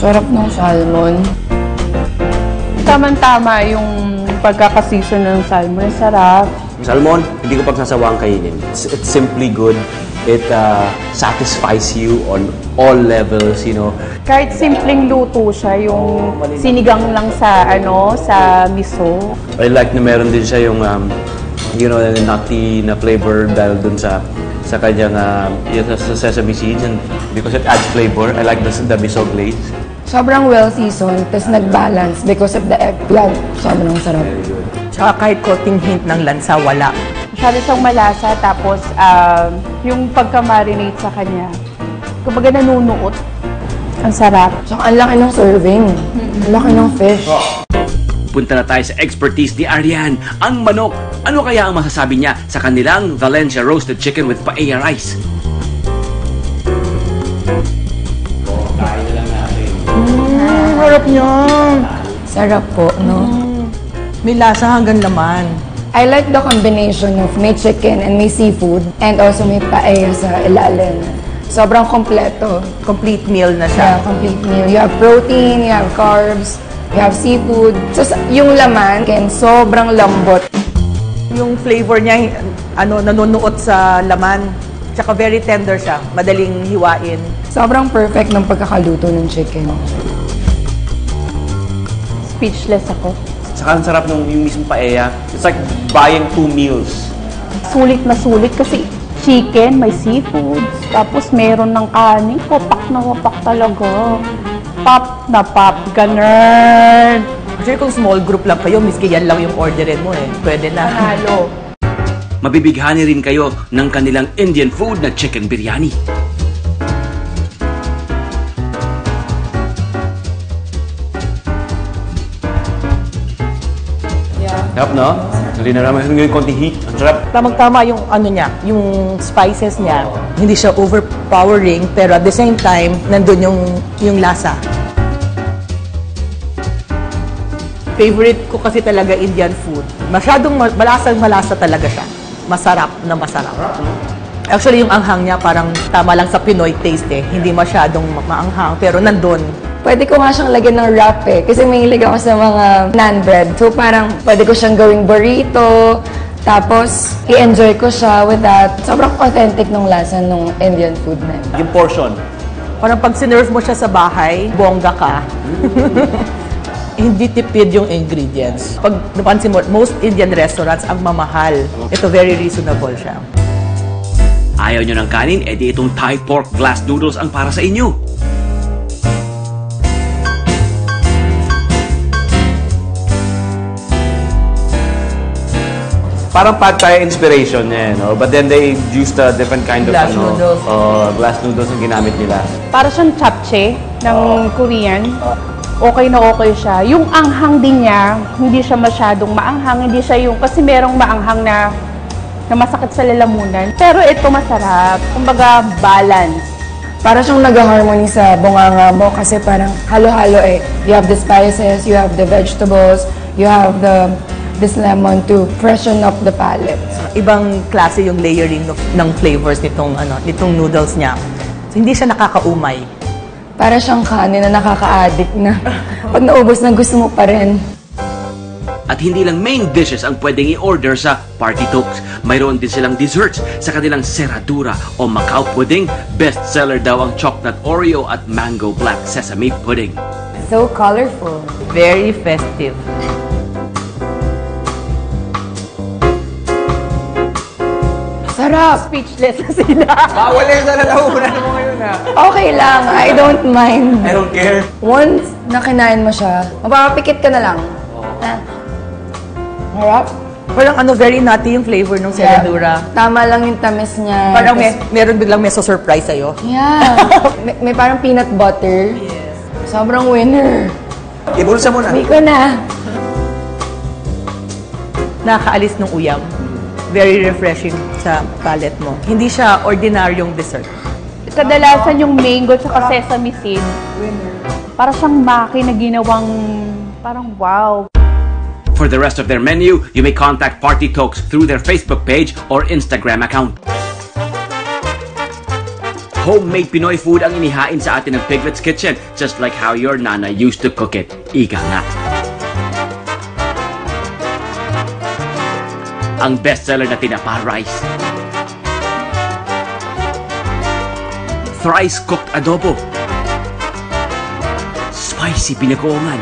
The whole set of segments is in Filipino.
Sarap ng salmon. Tama-tama yung pagkakasison ng salmon. Sarap. Salmon, hindi ko pagsasawang kainin. It's simply good. It satisfies you on all levels, you know. Kahit simpleng luto siya, yung sinigang lang sa sa miso. I like na meron din siya yung you know, nutty na flavor dahil dun sa kanyang sa sesame seeds, and because it adds flavor. I like the miso glaze. Sobrang well-seasoned, tapos nag-balance because of the eggplant. Sobrang sarap. Very good. Tsaka kahit konting hint ng lansa, wala. Masyado siyang malasa, tapos yung pagka-marinate sa kanya, kumbaga nanunuot. Ang sarap. Tsaka ang laki ng serving. Ang laki ng fish. Punta na tayo sa expertise ni Arian, ang manok. Ano kaya ang masasabi niya sa kanilang Valencia roasted chicken with paella rice? Kain na lang natin. Harap niya. Sarap po, no? May lasa hanggang laman. I like the combination of may chicken and may seafood and also may paella sa ilalim. Sobrang kompleto. Complete meal na Yeah, siya. complete meal. You have protein, you have carbs, you have seafood. So, yung laman, sobrang lambot. Yung flavor niya, nanunuot sa laman. Tsaka very tender siya. Madaling hiwain. Sobrang perfect ng pagkakaluto ng chicken. Speechless ako. Saka ang sarap nung yung mismong paella. It's like buying 2 meals. Sulit na sulit kasi chicken, may seafood, tapos meron ng kanin. Wapak na wapak talaga. Pop na pop. Ganun. Actually, kung small group lang kayo, miski yan lang yung orderin mo eh. Pwede na. Halo. Mabibighani rin kayo ng kanilang Indian food na chicken biryani. Sarap, no? Hindi na naman yung konting heat. Ang sarap. Tamang-tama yung niya, yung spices niya. Hindi siya overpowering, pero at the same time, nandun yung lasa. Favorite ko kasi talaga Indian food. Masyadong malasang-malasa talaga siya. Masarap na masarap. Actually, yung anghang niya parang tama lang sa Pinoy taste eh. Hindi masyadong maanghang, pero nandun. Pwede ko nga siyang lagyan ng wrap eh. Kasi mahilig ako sa mga naan bread. So parang pwede ko siyang gawing burrito. Tapos, i-enjoy ko siya with that. Sobrang authentic ng lasa ng Indian food na yun. Yung portion. Parang pag sinerve mo siya sa bahay, bongga ka. Hindi tipid yung ingredients. Pag napansin mo, most Indian restaurants ang mamahal. Ito very reasonable siya. Ayaw nyo ng kanin, edi itong Thai pork glass noodles ang para sa inyo. Parang pad thai inspiration niya, no? But then they used a different kind of Glass noodles. Glass noodles ang ginamit nila. Para siyang japchae ng Korean. Okay na okay siya. Yung anghang din niya, hindi siya masyadong maanghang. Hindi siya yung, kasi merong maanghang na masakit sa lalamunan. Pero ito masarap. Kumbaga, balance. Para siyang nag-harmony sa bunganga mo kasi parang halo-halo eh. You have the spices, you have the vegetables, you have this lemon to freshen up the palate. Ibang klase yung layering ng flavors nitong noodles niya. So, hindi siya nakakaumay. Para siyang kanin na nakaka-addict na. Pag naubos na, gusto mo pa rin. At hindi lang main dishes ang pwedeng i-order sa Party Talks. Mayroon din silang desserts sa kanilang Serradura o Macau Pudding. Bestseller daw ang Chocolate Oreo at Mango Black Sesame Pudding. So colorful. Very festive. Sarap! Speechless na sila. Bawal yung salalahunan mo ngayon, ha? Okay lang. I don't mind. I don't care. Once na kinain mo siya, mapapapikit ka na lang. Harap. Parang very nutty yung flavor ng Serradura. Tama lang yung tamis niya. Parang meron biglang may surprise sa'yo. Yeah. may parang peanut butter. Yes. Sobrang winner. Ibulsa mo na. Uwi ko na. Nakakaalis ng uyam. Very refreshing sa palate mo. Hindi siya ordinaryong dessert. Kadalasan yung mango tsaka sesame seed. Para siyang maki na ginawang parang wow. For the rest of their menu, you may contact Party Talks through their Facebook page or Instagram account. Homemade Pinoy food ang inihain sa atin ng Piglet's Kitchen, just like how your nana used to cook it. Ika nga. Ang bestseller na tinapa rice. Thrice cooked adobo. Spicy binagoongan.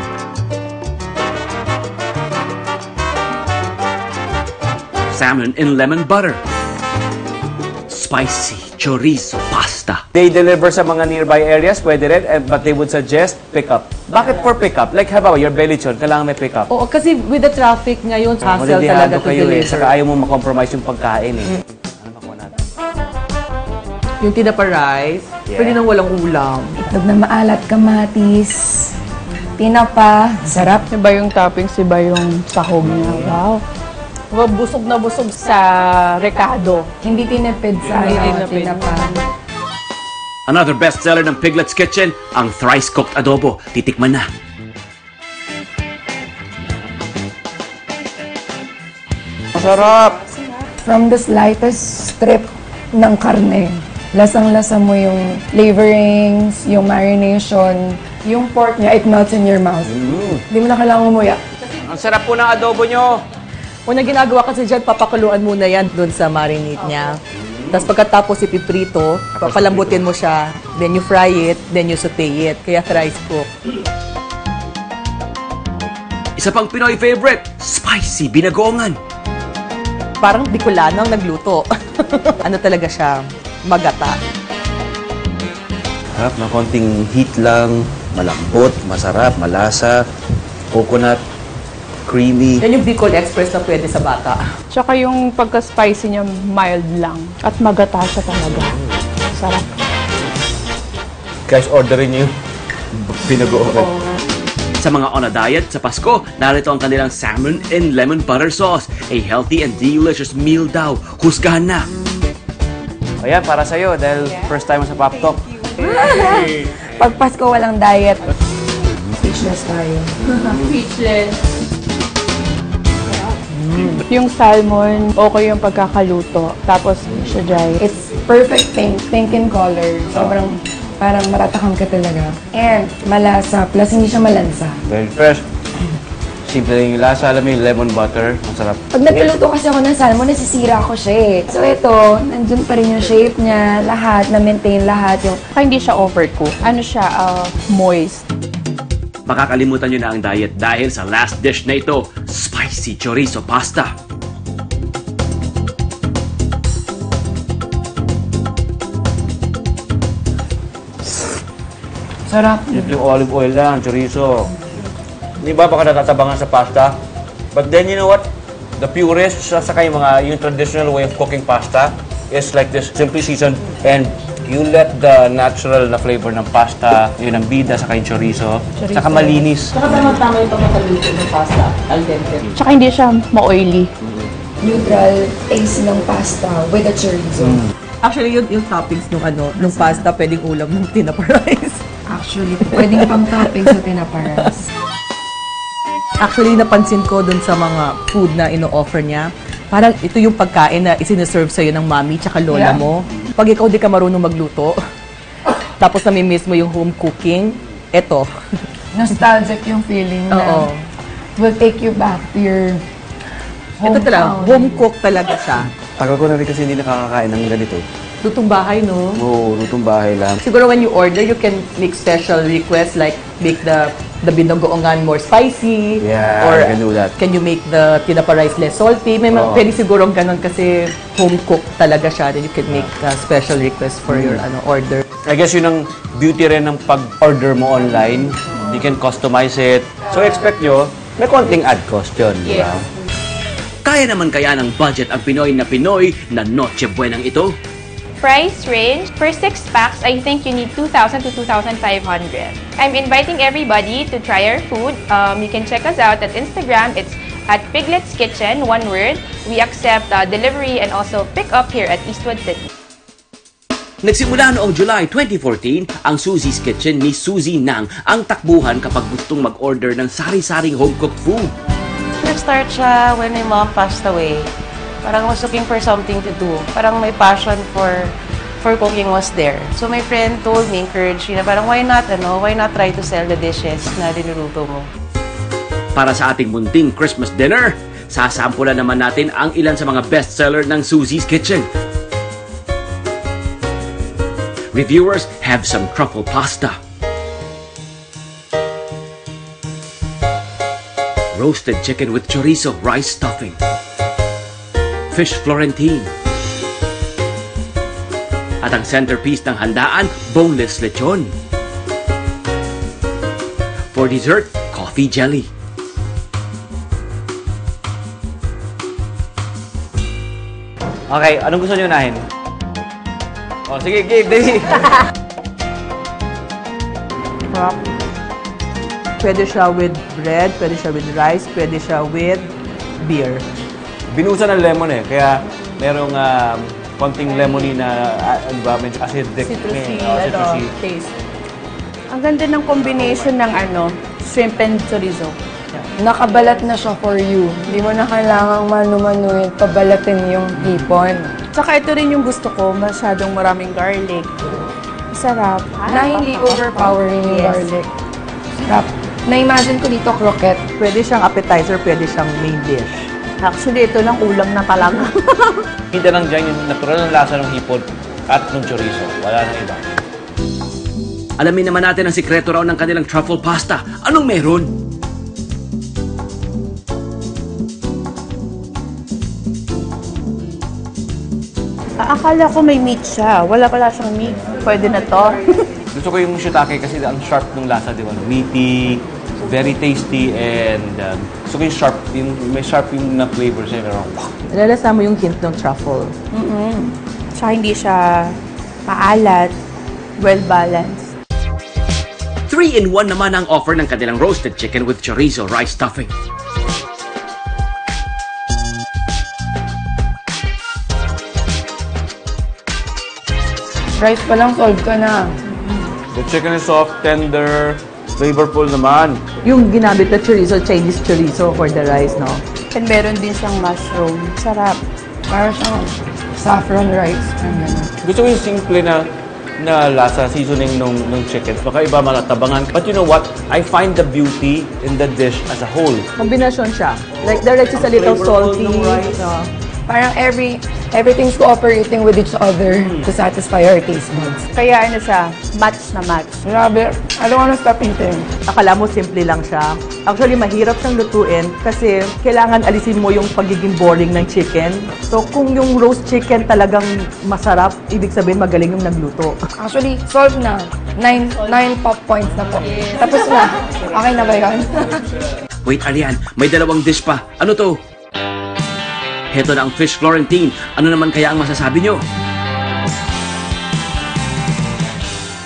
Salmon in lemon butter. Spicy chorizo pasta. They deliver sa mga nearby areas, pwede rin, but they would suggest pick up. Bakit for pick up? Like, halimbawa, your belly chon, kailangan may pick up. Oo, kasi with the traffic ngayon, hassle talaga to kayo deliver. Saka ayaw mo makompromise yung pagkain Ano makuha natin? Yung tinapa rice, pwede nang walang ulam. Itlog na maalat, kamatis, tinapa, sarap. Iba yung toppings, iba yung sahog niya. Wow. Busog na busog sa rekado. Hindi tinipid sa tinapa. Another bestseller ng Piglet's Kitchen, ang thrice cooked adobo. Titikman na. Masarap! From the slightest strip ng karne, lasang-lasa mo yung flavorings, yung marination, yung pork niya, it melts in your mouth. Hindi mo na kailangan umuya. Ang sarap po ng adobo nyo! Una ginagawa kasi dyan, papakuluan muna yan doon sa marinade niya. Tapos pagkatapos ipiprito, papalambutin mo siya, then you fry it, then you saute it. Kaya thrice cook. Isa pang Pinoy favorite, spicy binagoongan. Parang Bicolanang nagluto. Ano talaga siya, magata. Harap na konting heat lang, malambot, masarap, malasa, coconut, creamy. Yan yung Bicol Express na pwede sa bata. Tsaka yung pagka-spicy niya, mild lang. At magata siya talaga. Sarap. Guys, orderin nyo yung pinagoongan. Sa mga on a diet sa Pasko, narito ang kanilang salmon and lemon butter sauce. A healthy and delicious meal daw. Husgahan na. Ayan, para sa'yo, dahil first time mo sa Pop Talk. Pag Pasko, walang diet. Speechless tayo. Speechless. Yung salmon, okay yung pagkakaluto. Tapos siya dry. It's perfect pink in color. Sobrang parang maratakam ka talaga. And malasa, plus hindi siya malansa. Very fresh. Simple lang yung lasa, alam mo yung lemon butter, masarap. Pag nagluluto kasi ako ng salmon, nasisira ko siya eh. So ito, nandun pa rin yung shape niya, lahat, na-maintain lahat. Yung Saka hindi siya overcooked. Ano siya, moist. Makakalimutan nyo na ang diet dahil sa last dish na ito, spicy chorizo pasta. sarap. Simple olive oil lang, chorizo. Hindi ba baka natatabangan sa pasta? But then you know what? The purists, saka yung traditional way of cooking pasta is like this, simply seasoned, and you let the natural na flavor ng pasta, yun ang bida, saka yung chorizo, saka malinis. Saka tama yung pagkakaluto ng pasta, al dente. Tsaka hindi siya ma-oily. Neutral taste ng pasta with the chorizo. Actually, yung toppings nung pasta, pwedeng ulam ng tinapa rice. Actually, pwedeng pang topping sa tinaparas. Actually, napansin ko dun sa mga food na ino-offer niya, parang ito yung pagkain na isiniserve sa'yo ng mami tsaka lola Yeah. mo. Pag ikaw di ka marunong magluto, tapos nami-miss mo yung home cooking, eto. Nostalgic yung feeling na Oo. will take you back to your Ito talaga, hometown. home cook talaga siya. Tagal ko na rin kasi hindi nakakakain ng ganito. Lutong bahay, no? Oo, lutong bahay lang. Siguro when you order, you can make special requests like make the binogoongan more spicy. Yeah, or you can do that. Can you make the tinapa rice less salty? May Oo. pwede siguro ganun kasi home cook talaga siya. Then you can make special requests for your order. I guess yun ang beauty rin ng pag-order mo online. You can customize it. So expect nyo, may konting ad cost yun, di ba? Kaya naman kaya ng budget ang Pinoy na Noche Buenang ito? Price range, for 6 packs, I think you need 2,000 to 2,500. I'm inviting everybody to try our food. You can check us out at Instagram. It's at Piglet's Kitchen, one word. We accept delivery and also pick up here at Eastwood City. Nagsimula noong July 2014, ang Susie's Kitchen ni Susie Nang ang takbuhan kapag gustong mag-order ng sari-saring home-cooked food. Nag-start siya when my mom passed away. Parang was looking for something to do. Parang may passion for for cooking was there. So my friend told me, encouraged me na parang why not try to sell the dishes na dinuluto mo. Para sa ating munting Christmas dinner, sasampulan naman natin ang ilan sa mga bestseller ng Susie's Kitchen. Reviewers have some truffle pasta, roasted chicken with chorizo rice stuffing, fish Florentine, at ang centerpiece ng handaan, boneless lechon. For dessert, coffee jelly. Okay, anong gusto niyo unahin? Oh, sige, Gabe, dali. Pwede siya with bread, pwede siya with rice, pwede siya with beer. Binusa ng lemon eh, kaya merong konting lemony na, acidic. Citrusy, citrusy. taste. Ang ganda ng combination ng shrimp and chorizo. Nakabalat na siya for you. Hindi mo na kailangang manu-manuin, pabalatin yung hipon. Tsaka ito rin yung gusto ko, masyadong maraming garlic. Sarap. Na hindi overpowering yung garlic. Sarap. Na-imagine ko dito croquette. Pwede siyang appetizer, pwede siyang main dish. Actually, ito lang ulam na talaga. Hindi lang dyan yung natural na lasa ng hipon at ng chorizo. Wala nang iba. Alamin naman natin ang sikreto raw ng kanilang truffle pasta. Anong meron? Akala ko may meat siya. Wala pala siyang meat. Pwede na to. Gusto ko yung shiitake kasi ang sharp ng lasa, di ba? Meaty, very tasty, and gusto ko yung sharp, may sharp yung na flavor siya. Pero, Nalasa mo yung hint ng truffle. Tsaka hindi siya maalat. Well-balanced. 3-in-1 naman ang offer ng kanilang roasted chicken with chorizo rice stuffing. Rice pa lang, solve ka na. the chicken is soft, tender, flavorful naman. Yung ginamit na chorizo, Chinese chorizo for the rice, no? And meron din siyang mushroom. Sarap. Para siyang saffron rice. Gusto ko yung simple na lasa, seasoning nung chicken. Baka iba malatabangan. But you know what? I find the beauty in the dish as a whole. Kombinasyon siya. Like the rice is a little salty. No? Parang everything's cooperating with each other to satisfy our taste buds. Kaya ano siya, match na match. Grabe. I don't wanna stop eating. Akala mo simple lang siya. Actually, mahirap siyang lutuin kasi kailangan alisin mo yung pagiging boring ng chicken. So, kung yung roast chicken talagang masarap, ibig sabihin magaling yung nagluto. Actually, solved na. 9 pop points na po. Tapos na. Okay na ba yun? Wait, Arian, may dalawang dish pa. Ano to? Heto na ang fish Florentine. Ano naman kaya ang masasabi nyo?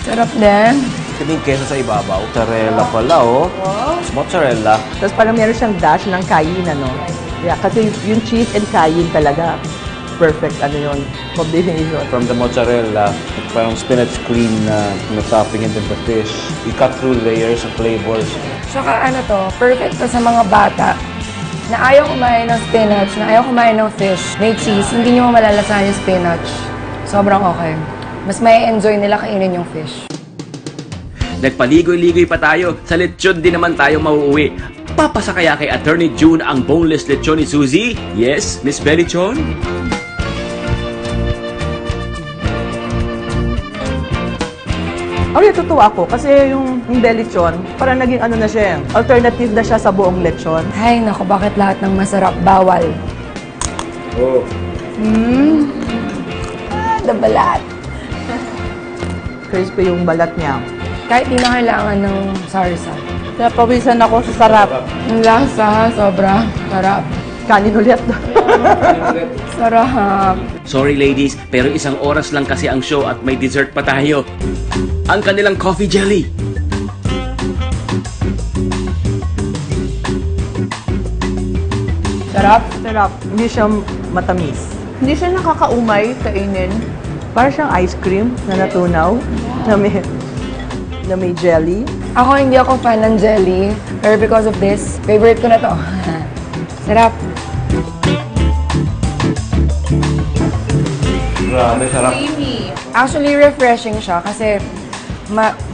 Sarap din. Kaming keso sa ibabaw. Mozzarella pala, oh. Mozzarella. Tapos parang meron siyang dash ng cayenne, ano? Yeah, kasi yung cheese and cayenne talaga, perfect, yun, combination. From the mozzarella, parang spinach cream na topping into the fish. You cut through layers of flavors. Saka perfect to sa mga bata na ayaw kumain ng spinach, na ayaw kumain ng fish, may cheese, hindi nyo malalasahan yung spinach. Sobrang okay. Mas may enjoy nila kainin yung fish. Nagpaligoy-ligoy pa tayo, sa lechon din naman tayo mauuwi. Papasa kaya kay Attorney June ang boneless lechon ni Susie? Yes, Miss Belichon? Okay, tutuwa ako kasi yung lechon, parang naging na siya, alternative na siya sa buong lechon. Ay, naku, bakit lahat ng masarap bawal? Oh. The balat. Crispy yung balat niya. Kahit di na kailangan ng sarsa. Napawisan ako sa sarap. Ang lasa, sobra. Sarap. Kanin ulit. Sarap. Sorry ladies, pero isang oras lang kasi ang show at may dessert pa tayo. Ang kanilang coffee jelly. Sarap. Sarap. Hindi siya matamis. Hindi siya nakakaumay kainin. Parang siyang ice cream na natunaw, na may jelly. Ako hindi ako fan ng jelly, pero because of this, favorite ko na to. Sarap. Grabe, sarap. Actually, refreshing siya kasi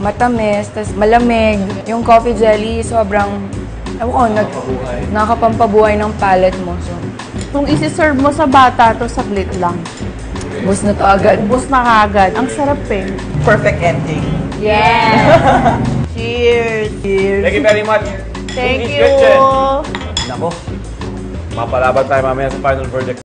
matamis, tas malamig. Yung coffee jelly, sobrang, nakapampabuhay ng palate mo. So, Kung isi-serve mo sa bata, to saglit lang. bus na to agad. Ubus na agad. Ang sarap eh. Perfect ending. Yeah! Cheers! Cheers! Thank you very much. Thank Cookies you! Kitchen. Nako, mapalaban tayo mamaya sa final verdict.